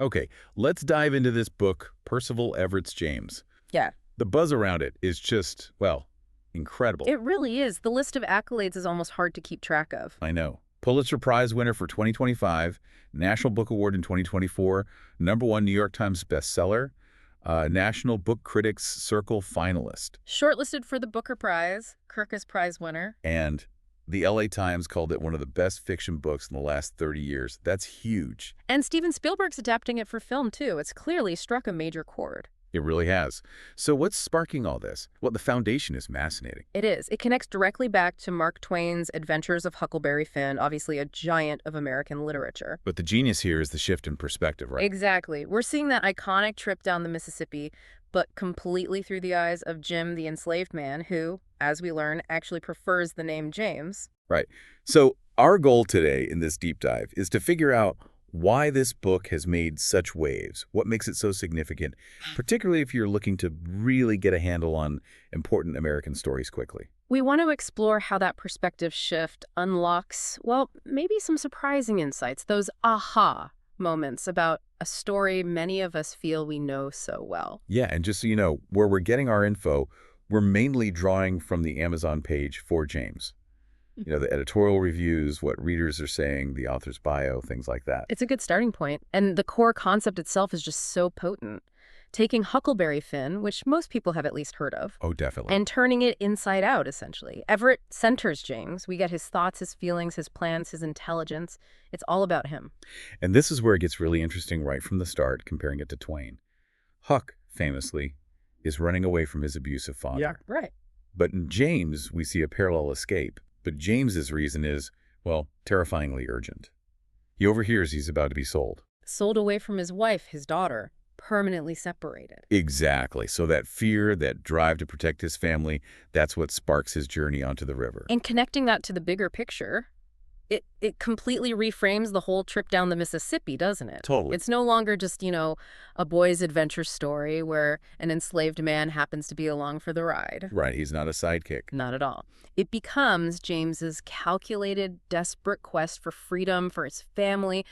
Okay, let's dive into this book, Percival Everett's James. Yeah, The buzz around it is just, well, incredible. it really is. The list of accolades is almost hard to keep track of. I know. Pulitzer Prize winner for 2025, National Book Award in 2024, #1 New York Times bestseller, National Book Critics Circle finalist. Shortlisted for the Booker Prize, Kirkus Prize winner. And the LA Times called it one of the best fiction books in the last 30 years. That's huge. And Steven Spielberg's adapting it for film, too. It's clearly struck a major chord. It really has. So what's sparking all this? Well, the foundation is fascinating. It is. It connects directly back to Mark Twain's Adventures of Huckleberry Finn, obviously a giant of American literature. But the genius here is the shift in perspective, right? Exactly. We're seeing that iconic trip down the Mississippi, but completely through the eyes of Jim, the enslaved man, who, as we learn, actually prefers the name James. Right. So our goal today in this deep dive is to figure out why this book has made such waves, what makes it so significant, particularly if you're looking to really get a handle on important American stories quickly. We want to explore how that perspective shift unlocks, well, maybe some surprising insights, those aha moments about a story many of us feel we know so well. Yeah, and just so you know, where we're getting our info, we're mainly drawing from the Amazon page for James. You know, the editorial reviews, what readers are saying, the author's bio, things like that. It's a good starting point, and the core concept itself is just so potent. Taking Huckleberry Finn, which most people have at least heard of, Oh, definitely. and turning it inside out, essentially. Everett centers James. We get his thoughts, his feelings, his plans, his intelligence. It's all about him. And this is where it gets really interesting right from the start, comparing it to Twain. Huck, famously, is running away from his abusive father. Yeah, right. But in James, we see a parallel escape. But James's reason is, well, terrifyingly urgent. He overhears he's about to be sold. Sold away from his wife, his daughter, permanently separated. Exactly. So that fear, that drive to protect his family, that's what sparks his journey onto the river. And connecting that to the bigger picture, it completely reframes the whole trip down the Mississippi, doesn't it? Totally. It's no longer just, a boy's adventure story where an enslaved man happens to be along for the ride. Right. He's not a sidekick. Not at all. It becomes James's calculated, desperate quest for freedom for his family,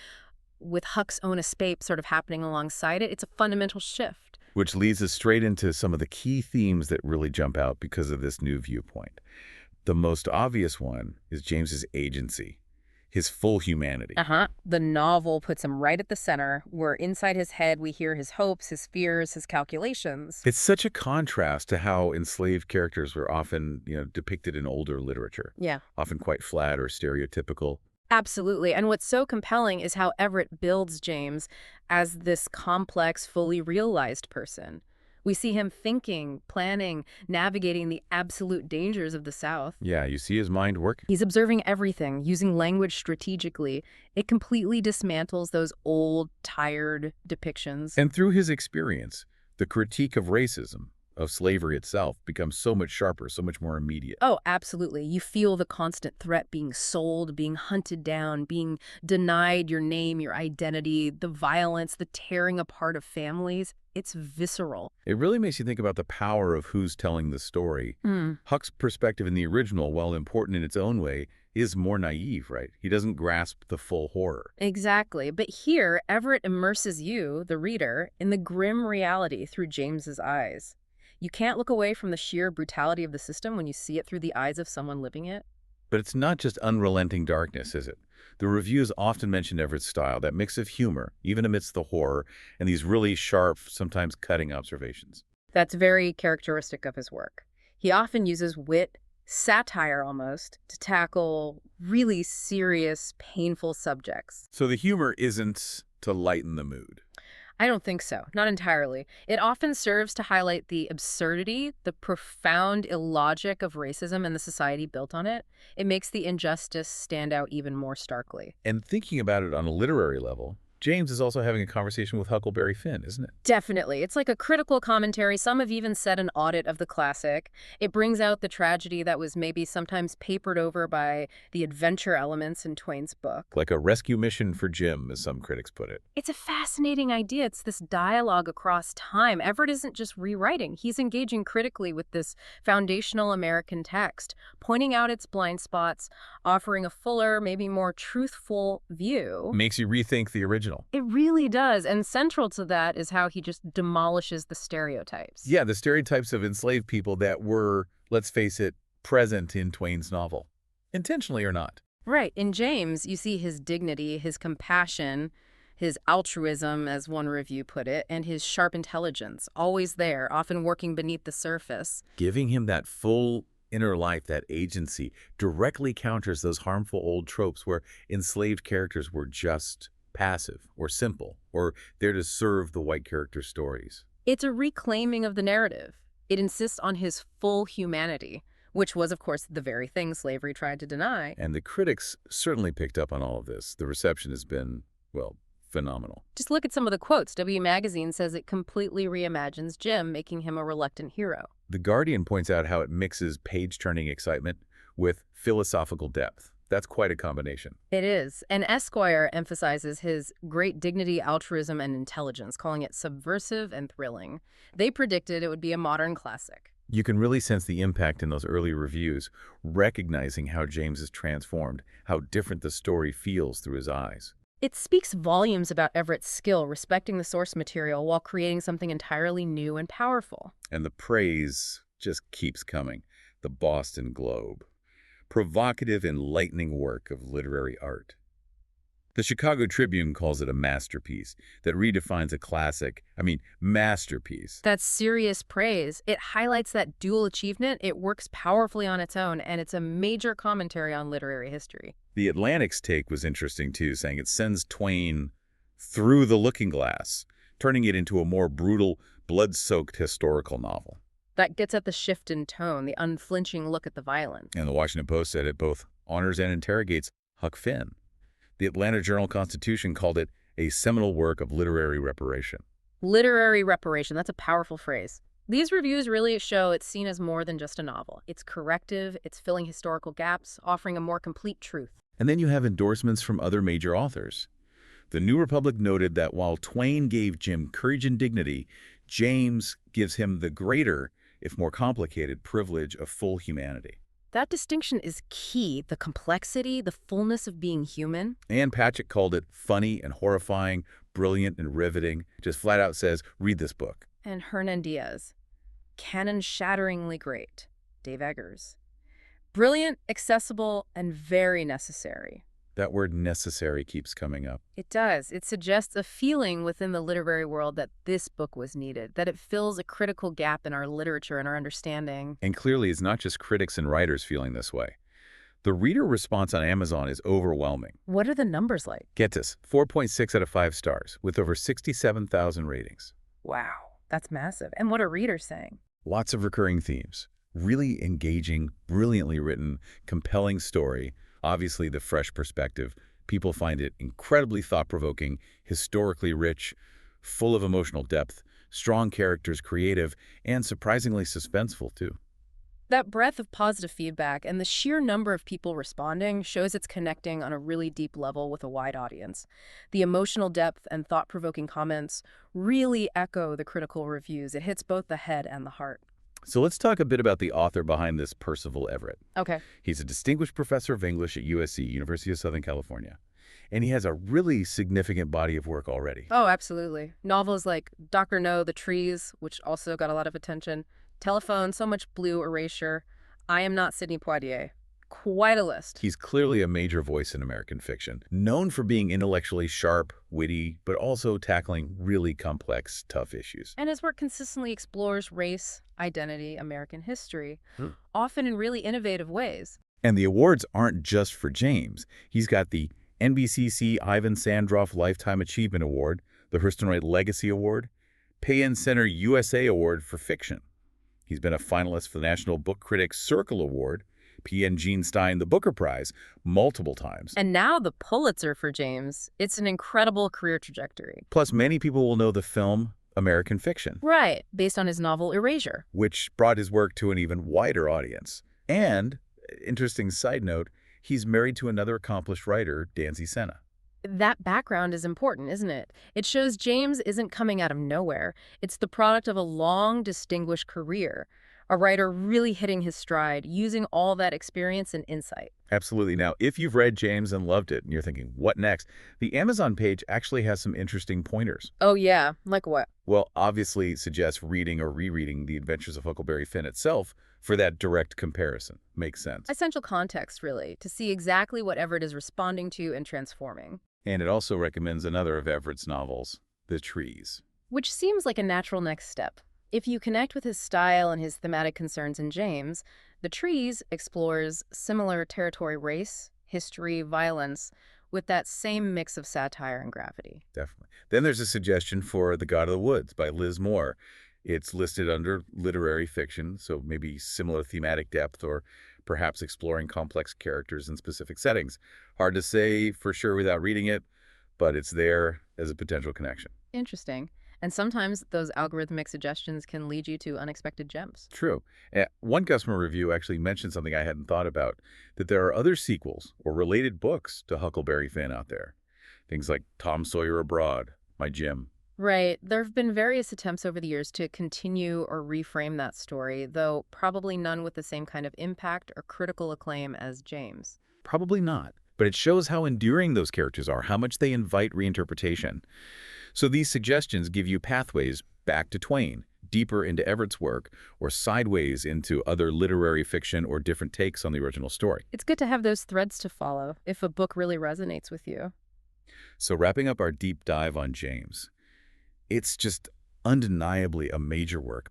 with Huck's own escape sort of happening alongside it. It's a fundamental shift. Which leads us straight into some of the key themes that really jump out because of this new viewpoint. The most obvious one is James's agency, his full humanity. The novel puts him right at the center, where inside his head we hear his hopes, his fears, his calculations. It's such a contrast to how enslaved characters were often, depicted in older literature. Yeah. Often quite flat or stereotypical. Absolutely. And what's so compelling is how Everett builds James as this complex, fully realized person. We see him thinking, planning, navigating the absolute dangers of the South. Yeah, you see his mind working. He's observing everything, using language strategically. It completely dismantles those old, tired depictions. And through his experience, the critique of racism, of slavery itself, becomes so much sharper, so much more immediate. Oh, absolutely. You feel the constant threat, being sold, being hunted down, being denied your name, your identity, the violence, the tearing apart of families. It's visceral. It really makes you think about the power of who's telling the story. Huck's perspective in the original, while important in its own way, is more naive, right? He doesn't grasp the full horror. Exactly. But here, Everett immerses you, the reader, in the grim reality through James's eyes. You can't look away from the sheer brutality of the system when you see it through the eyes of someone living it. But it's not just unrelenting darkness, is it? The reviews often mention Everett's style, that mix of humor, even amidst the horror, and these really sharp, sometimes cutting observations. That's very characteristic of his work. He often uses wit, satire almost, to tackle really serious, painful subjects. So the humor isn't to lighten the mood. I don't think so. Not entirely. It often serves to highlight the absurdity, the profound illogic of racism and the society built on it. It makes the injustice stand out even more starkly. And thinking about it on a literary level, James is also having a conversation with Huckleberry Finn, isn't it? Definitely. It's like a critical commentary. Some have even said an audit of the classic. It brings out the tragedy that was maybe sometimes papered over by the adventure elements in Twain's book. Like a rescue mission for Jim, as some critics put it. It's a fascinating idea. It's this dialogue across time. Everett isn't just rewriting. He's engaging critically with this foundational American text, pointing out its blind spots, offering a fuller, maybe more truthful view. Makes you rethink the original. original. It really does, and central to that is how he just demolishes the stereotypes. Yeah, the stereotypes of enslaved people that were, let's face it, present in Twain's novel, intentionally or not. Right. In James, you see his dignity, his compassion, his altruism, as one review put it, and his sharp intelligence, always there, often working beneath the surface. Giving him that full inner life, that agency, directly counters those harmful old tropes where enslaved characters were just passive or simple or there to serve the white character's stories. It's a reclaiming of the narrative. It insists on his full humanity, which was, of course, the very thing slavery tried to deny. And the critics certainly picked up on all of this. The reception has been, well, phenomenal. Just look at some of the quotes. W Magazine says it completely reimagines Jim, making him a reluctant hero. The Guardian points out how it mixes page-turning excitement with philosophical depth. That's quite a combination. It is. And Esquire emphasizes his great dignity, altruism, and intelligence, calling it subversive and thrilling. They predicted it would be a modern classic. You can really sense the impact in those early reviews, recognizing how James is transformed, how different the story feels through his eyes. It speaks volumes about Everett's skill, respecting the source material while creating something entirely new and powerful. And the praise just keeps coming. The Boston Globe. Provocative, enlightening work of literary art. The Chicago Tribune calls it a masterpiece that redefines a classic, masterpiece. That's serious praise. It highlights that dual achievement. It works powerfully on its own, and it's a major commentary on literary history. The Atlantic's take was interesting, too, saying it sends Twain through the looking glass, turning it into a more brutal, blood-soaked historical novel. That gets at the shift in tone, the unflinching look at the violence. And the Washington Post said it both honors and interrogates Huck Finn. The Atlanta Journal-Constitution called it a seminal work of literary reparation. Literary reparation, that's a powerful phrase. These reviews really show it's seen as more than just a novel. It's corrective, it's filling historical gaps, offering a more complete truth. And then you have endorsements from other major authors. The New Republic noted that while Twain gave Jim courage and dignity, James gives him the greater, if more complicated, privilege of full humanity. That distinction is key, the complexity, the fullness of being human. Anne Patchett called it funny and horrifying, brilliant and riveting, just flat out says, read this book. And Hernan Diaz, canon-shatteringly great. Dave Eggers. Brilliant, accessible, and very necessary. That word necessary keeps coming up. It does. It suggests a feeling within the literary world that this book was needed, that it fills a critical gap in our literature and our understanding. And clearly, it's not just critics and writers feeling this way. The reader response on Amazon is overwhelming. What are the numbers like? Get this, 4.6 out of 5 stars, with over 67,000 ratings. Wow, that's massive. And what are readers saying? Lots of recurring themes. Really engaging, brilliantly written, compelling story. Obviously, the fresh perspective. People find it incredibly thought-provoking, historically rich, full of emotional depth, strong characters, creative, and surprisingly suspenseful, too. That breadth of positive feedback and the sheer number of people responding shows it's connecting on a really deep level with a wide audience. The emotional depth and thought-provoking comments really echo the critical reviews. It hits both the head and the heart. So let's talk a bit about the author behind this, Percival Everett. Okay. He's a distinguished professor of English at USC, University of Southern California. And he has a really significant body of work already. Oh, absolutely. Novels like Dr. No, The Trees, which also got a lot of attention, Telephone, So Much Blue, Erasure, I Am Not Sidney Poitier. Quite a list. He's clearly a major voice in American fiction, known for being intellectually sharp, witty, but also tackling really complex, tough issues. And his work consistently explores race, identity, American history, often in really innovative ways. And the awards aren't just for James. He's got the NBCC Ivan Sandroff Lifetime Achievement Award, the Hurston Wright Legacy Award, Pay-In Center USA Award for Fiction. He's been a finalist for the National Book Critics Circle Award, P.N. Gene Stein the Booker Prize, multiple times. And now the Pulitzer for James. It's an incredible career trajectory. Plus, many people will know the film American Fiction. Right, based on his novel Erasure. Which brought his work to an even wider audience. And, interesting side note, he's married to another accomplished writer, Danzy Senna. That background is important, isn't it? It shows James isn't coming out of nowhere. It's the product of a long, distinguished career. A writer really hitting his stride, using all that experience and insight. Absolutely. Now, if you've read James and loved it, and you're thinking, what next? The Amazon page actually has some interesting pointers. Oh yeah, like what? Well, obviously suggests reading or rereading The Adventures of Huckleberry Finn itself for that direct comparison. Makes sense. Essential context, really, to see exactly what Everett is responding to and transforming. And it also recommends another of Everett's novels, The Trees. Which seems like a natural next step. If you connect with his style and his thematic concerns in James, The Trees explores similar territory, race, history, violence, with that same mix of satire and gravity. Definitely. Then there's a suggestion for The God of the Woods by Liz Moore. It's listed under literary fiction, so maybe similar thematic depth or perhaps exploring complex characters in specific settings. Hard to say for sure without reading it, but it's there as a potential connection. Interesting. And sometimes those algorithmic suggestions can lead you to unexpected gems. True. One customer review actually mentioned something I hadn't thought about, that there are other sequels or related books to Huckleberry Finn out there. Things like Tom Sawyer Abroad, My Jim. Right. There have been various attempts over the years to continue or reframe that story, though probably none with the same kind of impact or critical acclaim as James. Probably not. But it shows how enduring those characters are, how much they invite reinterpretation. So these suggestions give you pathways back to Twain, deeper into Everett's work, or sideways into other literary fiction or different takes on the original story. It's good to have those threads to follow if a book really resonates with you. So wrapping up our deep dive on James, it's just undeniably a major work.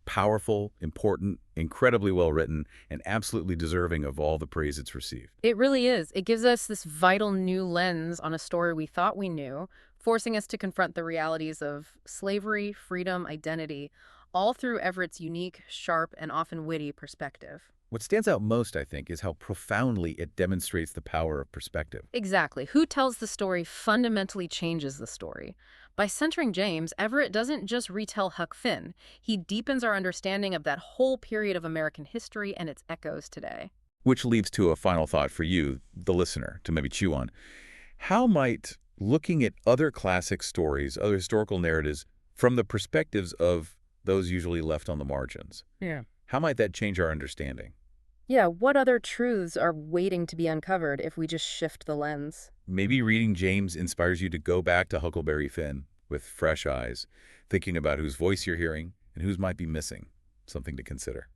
Powerful, important, incredibly well written, and absolutely deserving of all the praise it's received. It really is. It gives us this vital new lens on a story we thought we knew, forcing us to confront the realities of slavery, freedom, identity, all through Everett's unique, sharp, and often witty perspective. What stands out most, I think, is how profoundly it demonstrates the power of perspective. Exactly. Who tells the story fundamentally changes the story. By centering James, Everett doesn't just retell Huck Finn. He deepens our understanding of that whole period of American history and its echoes today. Which leads to a final thought for you, the listener, to maybe chew on. How might looking at other classic stories, other historical narratives, from the perspectives of those usually left on the margins, how might that change our understanding? Yeah, what other truths are waiting to be uncovered if we just shift the lens? Maybe reading James inspires you to go back to Huckleberry Finn with fresh eyes, thinking about whose voice you're hearing and whose might be missing. Something to consider.